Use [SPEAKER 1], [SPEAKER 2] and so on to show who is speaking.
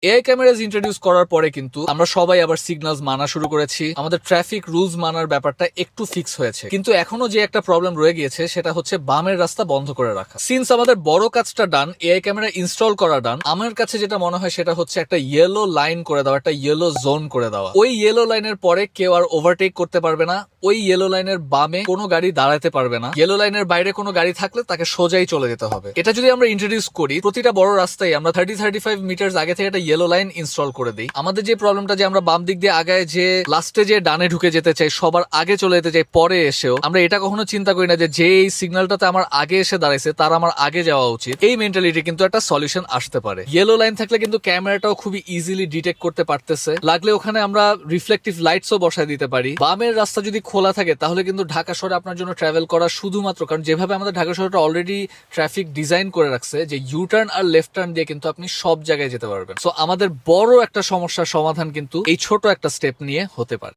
[SPEAKER 1] AI ক্যামেরাজ introduce করার পরে কিন্তু আমরা সবাই আবার সিগন্যালস মানা শুরু করেছি, আমাদের ট্রাফিক রুলস মানার ব্যাপারটা একটু ফিক্স হয়েছে। কিন্তু এখনো যে একটা প্রবলেম রয়ে গিয়েছে সেটা হচ্ছে বামের রাস্তা বন্ধ করে রাখা। সিন্স আমাদের বড় কাজটা ডান, এআই ক্যামেরা ইনস্টল করা ডান, আমার কাছে যেটা মনে হয় সেটা হচ্ছে একটা ইয়েলো লাইন করে দেওয়া, একটা ইয়েলো জোন করে দেওয়া। ওই ইয়েলো লাইনের পরে কেউ আর ওভারটেক করতে পারবে না, ওই ইয়েলো লাইনের বামে কোনো গাড়ি দাঁড়াতে পারবে না, ইয়েলো লাইনের বাইরে কোনো গাড়ি থাকলে তাকে সোজাই চলে যেতে হবে। এটা যদি আমরা ইন্ট্রোডিউস করি, প্রতিটা বড় রাস্তায় আমরা 30-35 মিটার আগে থেকে একটা ইয়েলো লাইন ইনস্টল করে দিই, আমাদের যে প্রবলেমটা যে আমরা বাম দিক দিয়ে আগায় যে লাস্টে যে ডানে ঢুকে যেতে চাই, সবার আগে চলে যেতে চাই, পরে এসেও আমরা এটা কখনো চিন্তা করি না যে এই সিগন্যালটাতে আমার আগে এসে দাঁড়াইছে তার আমার আগে যাওয়া উচিত। এই মেন্টালিটি কিন্তু একটা সলিউশন আসতে পারে। ইয়েলো লাইন থাকলে কিন্তু ক্যামেরাটাও খুবই ইজিলি ডিটেক্ট করতে পারতেছে, লাগলে ওখানে আমরা রিফ্লেকটিভ লাইটসও বসায় দিতে পারি। বামের রাস্তা যদি খোলা থাকে তাহলে কিন্তু ঢাকা শহরে আপনার জন্য ট্রাভেল করা শুধুমাত্র, কারণ যেভাবে আমাদের ঢাকা শহরটা অলরেডি ট্রাফিক ডিজাইন করে রাখছে যে ইউ টার্ন আর লেফট টার্ন দিয়ে কিন্তু আপনি সব জায়গায় যেতে পারবেন। সো আমাদের বড় একটা সমস্যার সমাধান কিন্তু এই ছোট একটা স্টেপ নিয়ে হতে পারে।